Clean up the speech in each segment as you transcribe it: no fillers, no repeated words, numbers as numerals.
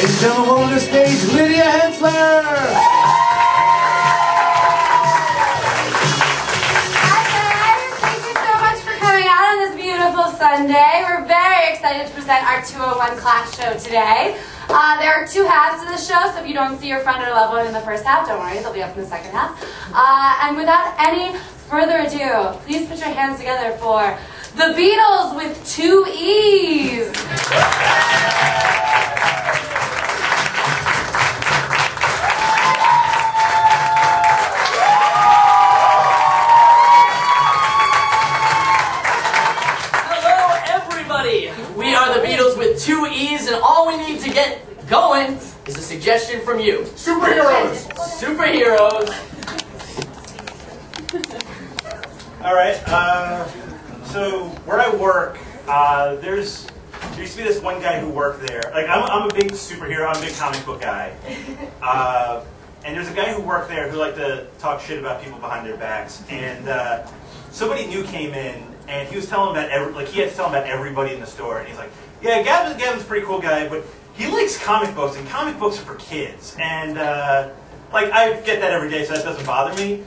Ladies and gentlemen, welcome to the stage, Lydia Hensler! Hi guys, thank you so much for coming out on this beautiful Sunday. We're very excited to present our 201 class show today. There are two halves to the show, so if you don't see your friend or loved one in the first half, don't worry, they'll be up in the second half. And without any further ado, please put your hands together for the Beetles with 2 E's. Hello, everybody. We are the Beetles with 2 E's, and all we need to get going is a suggestion from you. Superheroes! Superheroes. Alright, so where I work, there used to be this one guy who worked there. Like, I'm a big superhero, I'm a big comic book guy. And there's a guy who worked there who liked to talk shit about people behind their backs. And somebody new came in, and he was telling about he had to tell him about everybody in the store. And he's like, yeah, Gavin's a pretty cool guy, but he likes comic books, and comic books are for kids. And like, I get that every day, so that doesn't bother me.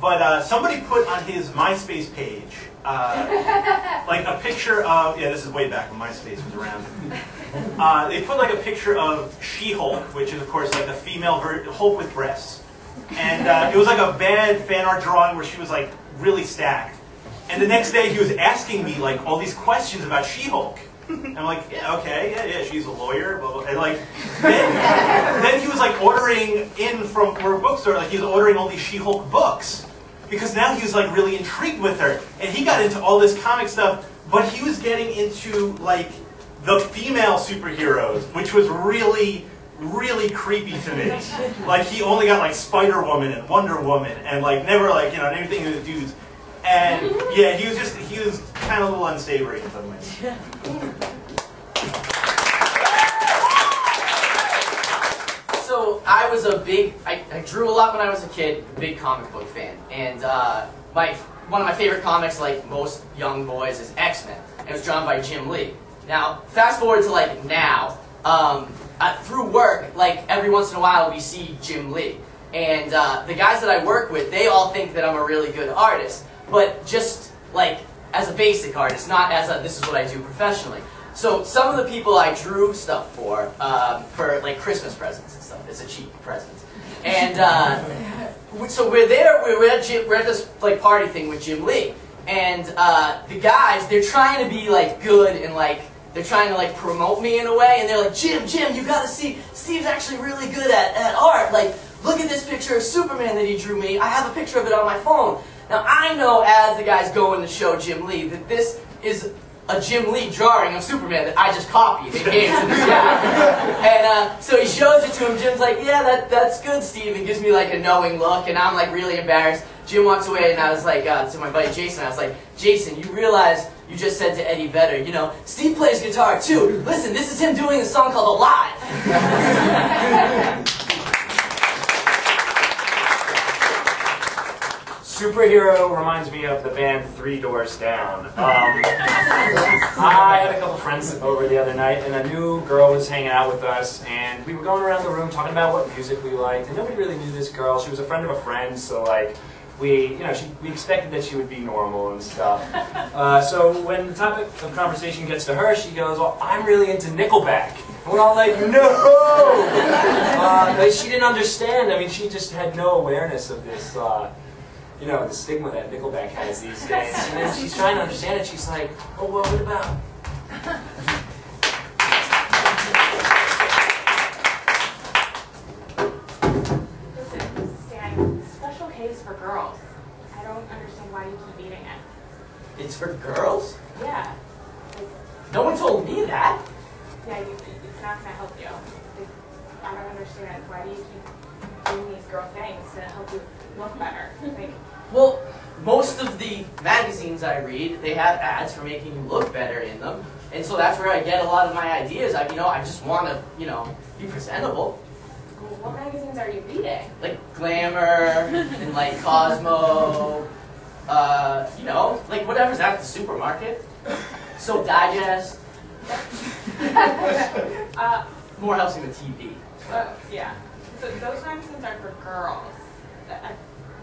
But somebody put on his MySpace page, like a picture of, yeah, this is way back when MySpace was around. They put like a picture of She-Hulk, which is of course like the female Hulk with breasts. And it was like a bad fan art drawing where she was like really stacked. And the next day he was asking me like all these questions about She-Hulk. And I'm like, yeah, okay, yeah, she's a lawyer, blah, blah. And like, then he was like ordering in from a bookstore, like he was ordering all these She-Hulk books. Because now he was like really intrigued with her. And he got into all this comic stuff, but he was getting into like the female superheroes, which was really, really creepy to me. Like he only got like Spider-Woman and Wonder Woman and like never like, you know, anything with the dudes. And yeah, he was kind of a little unsavory in some ways. So I was I drew a lot when I was a kid, a big comic book fan. And one of my favorite comics, like most young boys, is X-Men. And it was drawn by Jim Lee. Now, fast forward to like now, through work, like every once in a while we see Jim Lee. And the guys that I work with, they all think that I'm a really good artist. But just like as a basic artist, not as a, this is what I do professionally. So some of the people I drew stuff for like Christmas presents and stuff. It's a cheap present. And so we're at this like party thing with Jim Lee. And the guys, they're trying to be like good and like, they're trying to like promote me in a way. And they're like, Jim, you gotta see, Steve's actually really good at art. Like, look at this picture of Superman that he drew me. I have a picture of it on my phone. Now I know as the guys going to show Jim Lee that this is a Jim Lee drawing of Superman that I just copied and gave to this guy. And so he shows it to him. Jim's like, yeah, that's good, Steve, and gives me like a knowing look, and I'm like really embarrassed. Jim walks away, and I was like, to my buddy Jason, I was like, Jason, you realize you just said to Eddie Vedder, you know, Steve plays guitar too. Listen, this is him doing a song called Alive. Superhero reminds me of the band 3 Doors Down. I had a couple friends over the other night, and a new girl was hanging out with us, and we were going around the room talking about what music we liked, and nobody really knew this girl. She was a friend of a friend, so like, we expected that she would be normal and stuff. So when the topic of conversation gets to her, she goes, well, I'm really into Nickelback. And we're all like, no! She didn't understand. I mean, she just had no awareness of this, you know, the stigma that Nickelback has these days. And then she's trying to understand it. She's like, oh, well, what about? Listen, Stan, special case for girls. I don't understand why you keep eating it. It's for girls? Yeah. No one told me that. Yeah, it's not going to help you. I don't understand. Why do you keep doing these girl things to help you look better? Well, most of the magazines I read, they have ads for making you look better in them. And so that's where I get a lot of my ideas. I just want to, be presentable. Well, what magazines are you reading? Like Glamour and like Cosmo, like whatever's at the supermarket. So Digest. more helps me with TV. Yeah. So those magazines are for girls.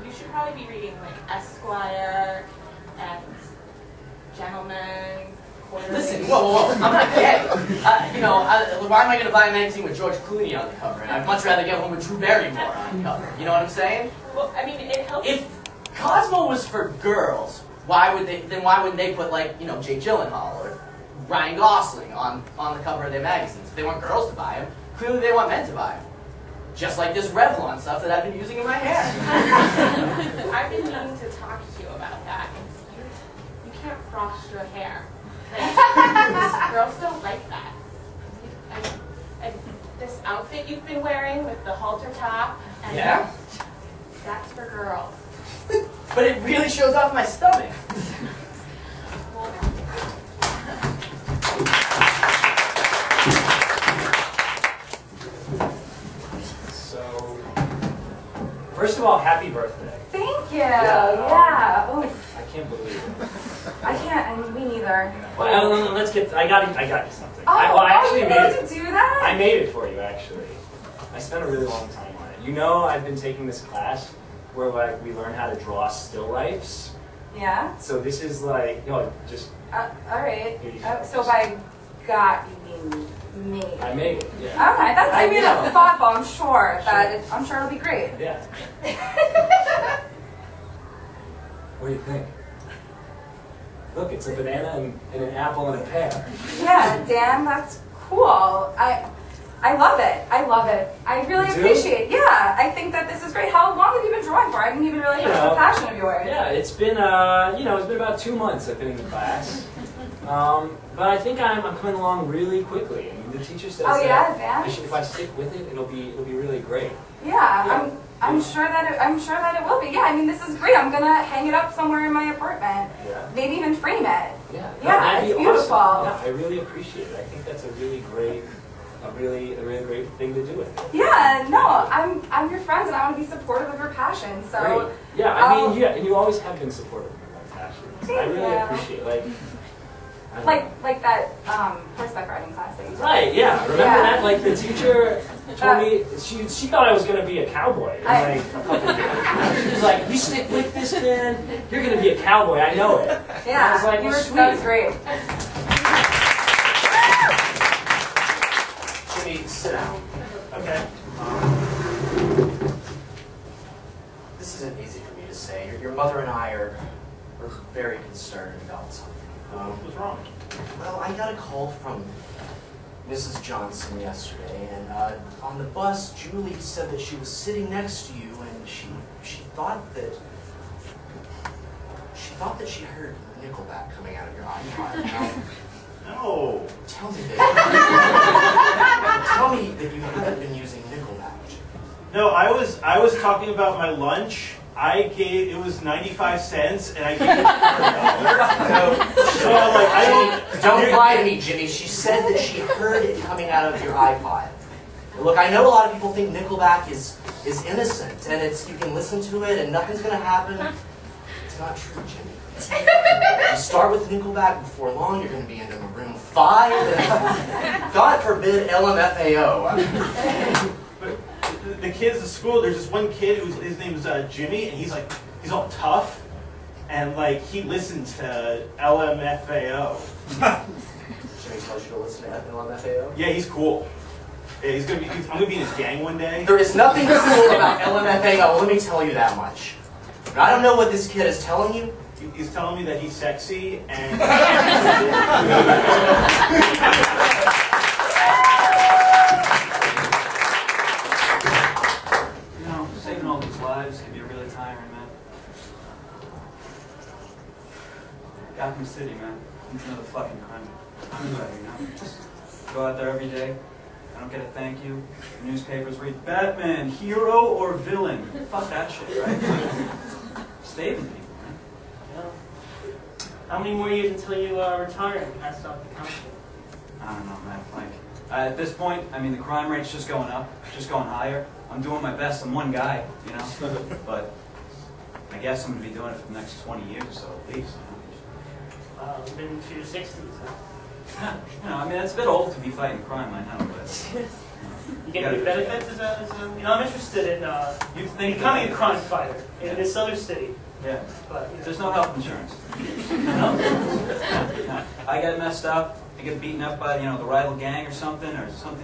You should probably be reading like Esquire and Gentleman. Listen, whoa, I'm not gay. Why am I going to buy a magazine with George Clooney on the cover? And I'd much rather get one with Drew Barrymore on the cover. You know what I'm saying? Well, I mean, it helps. If Cosmo was for girls, why wouldn't they put like, Jake Gyllenhaal or Ryan Gosling on the cover of their magazines? If they want girls to buy them, clearly they want men to buy them. Just like this Revlon stuff that I've been using in my hair. I've been meaning to talk to you about that. You can't frost your hair. Like, girls don't like that. And this outfit you've been wearing with the halter top, and Yeah? that's for girls. But it really shows off my stomach. So, first of all, happy birthday. Thank you. Yeah. Oof. I can't believe it. I can't. I mean, me neither. Well, let's get. I got you something. Oh, I actually you made wanted it. to do that? I made it for you, actually. I spent a really long time on it. I've been taking this class where like we learn how to draw still lifes. Yeah. So this is like just. All right. So by got you mean me? I made it. Yeah. Okay, that's. I mean, that's thoughtful. I'm sure I'm sure it'll be great. Yeah. What do you think? Look, it's a banana and an apple and a pear. Yeah, Dan, that's cool. I love it. I love it. I really appreciate it. Yeah, I think that this is great. How long have you been drawing for? I didn't even realize that's a passion of yours. Yeah, it's been it's been about 2 months I've been in the class. But I think I'm coming along really quickly. I mean, the teacher says that if I stick with it, it'll be really great. Yeah, I'm sure that it will be. Yeah, I mean, this is great. I'm gonna hang it up somewhere in my apartment. Yeah. Maybe even frame it. Yeah. Yeah, it's beautiful. Awesome. Yeah, I really appreciate it. I think that's a really great thing to do with it. Yeah, no, I'm your friend and I want to be supportive of your passion. So great. Yeah, I mean, and you always have been supportive of my passion. Thank I really you. appreciate it. Like that horseback riding class that you took. Right, yeah. Remember that? Like the teacher told me she thought I was gonna be a cowboy. Like a couple of years. She was like, "You stick with this, man. You're gonna be a cowboy. I know it." Yeah, and I was like, "Well, sweet." That was great. Jimmy, sit down. Okay. This isn't easy for me to say. Your mother and I are very concerned about something. What's wrong? Well, I got a call from Mrs. Johnson yesterday, and on the bus, Julie said that she was sitting next to you, and she thought that she heard Nickelback coming out of your iPod. No. Tell me that you haven't been using Nickelback. No, I was talking about my lunch. It was 95 cents, and I gave it $1. So like, don't lie to me, Jimmy. She said that she heard it coming out of your iPod. Look, I know a lot of people think Nickelback is innocent, and you can listen to it and nothing's gonna happen. It's not true, Jimmy. You start with Nickelback, before long you're gonna be into Maroon 5, and God forbid LMFAO. The kids at school, there's this one kid his name is Jimmy, and he's all tough, and like he listens to LMFAO. Jimmy tells you to listen to LMFAO? Yeah, he's cool. Yeah, I'm gonna be in his gang one day. There is nothing cool about LMFAO, let me tell you that much. But I don't know what this kid is telling you. He's telling me that he's sexy and. Saving all these lives can be really tiring, man. Gotham City, man. It's another fucking crime. Just go out there every day. I don't get a thank you. The newspapers read Batman, hero or villain. Fuck that shit, right? Saving people, man. Yeah. How many more years until you retire and pass off the council? I don't know, man. Like, at this point, I mean, the crime rate's just going up, just going higher. I'm doing my best. I'm one guy, you know? But I guess I'm going to be doing it for the next 20 years or so, at least. You've been to your 60s, huh? You know, I mean, it's a bit old to be fighting crime, I know, but... You get any benefits as a, you know, I'm interested in becoming a crime fighter in this other city. Yeah. But, you know. There's no health insurance. No? I get messed up, I get beaten up by, you know, the rival gang or something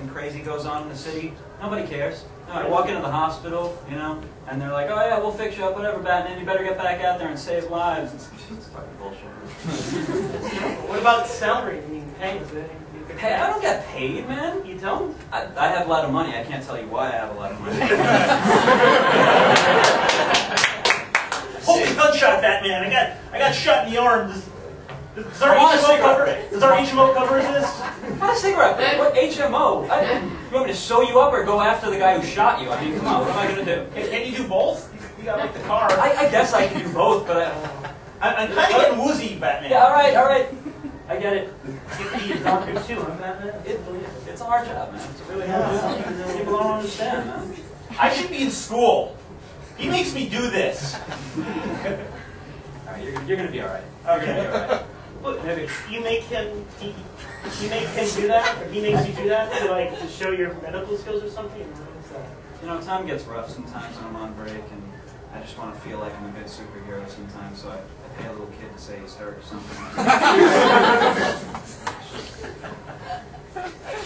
crazy goes on in the city. Nobody cares. No, I walk into the hospital, you know, and they're like, oh yeah, we'll fix you up, whatever, Batman, you better get back out there and save lives. It's fucking bullshit. What about salary? I mean, pay? Hey, I don't get paid, man. You don't? I have a lot of money. I can't tell you why I have a lot of money. Holy gunshot, Batman! I got shot in the arm. Does our HMO cover this? Not a cigarette. What HMO? You want me to sew you up or go after the guy who shot you? I mean, come on, what am I gonna do? Can you do both? You got like the car. I guess I can do both, but I'm kind of getting woozy, Batman. Yeah, all right. I get it. You can be a doctor too, huh, Batman? It's a hard job, man. It's a really hard job. People don't understand, man. I should be in school. He makes me do this. All right, you're gonna be all right. Okay. Look, you make him do that, or he makes you do that to show your medical skills or something? Or what is that? You know, time gets rough sometimes when I'm on break, and I just want to feel like I'm a good superhero sometimes, so I pay a little kid to say he's hurt or something.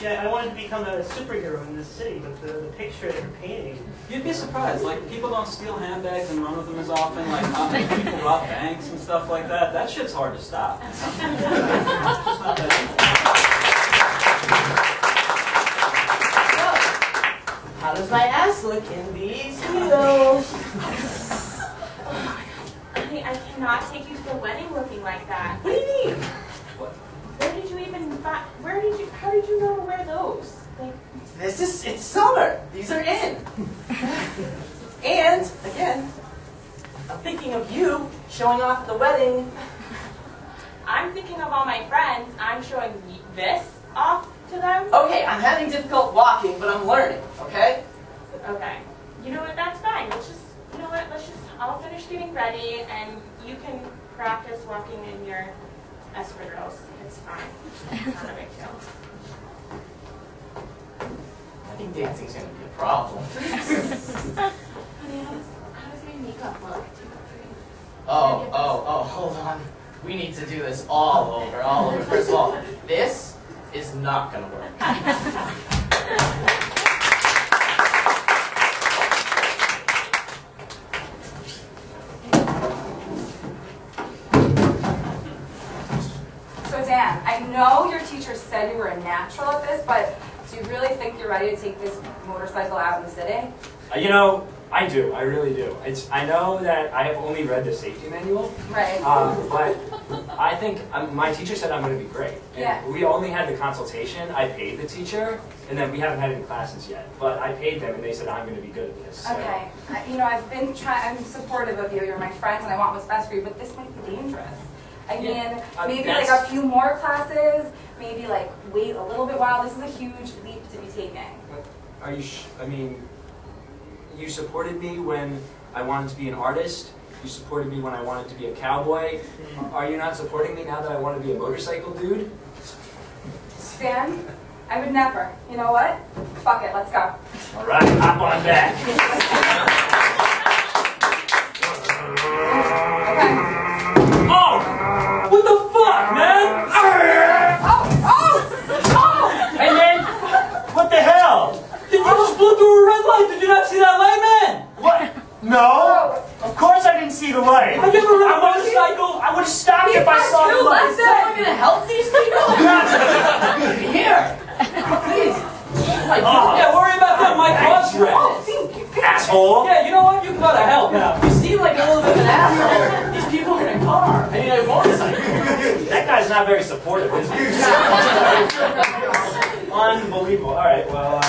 Yeah, I wanted to become a superhero in this city, but the picture that you're painting... You'd be surprised. Like, people don't steal handbags and run with them as often. Like, people rob banks and stuff like that. That shit's hard to stop. It's just not that easy. How does my ass look in these heels? Honey, I cannot take you to the wedding looking like that. What do you mean? Where did you even find? How did you know to wear those? Like, It's summer. These are in. And, again, I'm thinking of you showing off at the wedding. I'm thinking of all my friends. I'm showing this off to them. Okay, I'm having difficult walking, but I'm learning, okay? Okay. You know what? That's fine. I'll finish getting ready, and you can practice walking in your espadrilles. It's fine. It's not a big deal. I think dancing's gonna be a problem. Honey, how does my makeup look? Oh, hold on. We need to do this all over. First of all, this is not gonna work. So Dan, I know your teacher said you were a natural at this, but do you really think you're ready to take this motorcycle out in the city? You know, I do. I really do. I know that I have only read the safety manual. Right. But I think my teacher said I'm going to be great. And yeah. We only had the consultation. I paid the teacher, and then we haven't had any classes yet. But I paid them, and they said I'm going to be good at this. So. Okay. You know, I'm supportive of you. You're my friends, and I want what's best for you. But this might be dangerous. I mean, maybe like a few more classes. Maybe like wait a little bit while. This is a huge leap to be taking. Are you? I mean, you supported me when I wanted to be an artist. You supported me when I wanted to be a cowboy. Are you not supporting me now that I want to be a motorcycle dude? Stan, I would never. You know what? Fuck it. Let's go. All right, hop on back. Oh! What the fuck, man? Hey, man! What the hell? Did you just blow through a red light? Did you not see that light, man? What? No! Of course I didn't see the light. Have you ever ridden a motorcycle? I would have stopped if I saw the light. Is someone gonna help these people? Here! Please! Yeah, worry about them. My car's red. Asshole! Yeah, you know what? You gotta help. You seem like a little bit of an asshole. These people are in a car. I mean, a motorcycle. That guy's not very supportive, is he? Unbelievable. All right, well...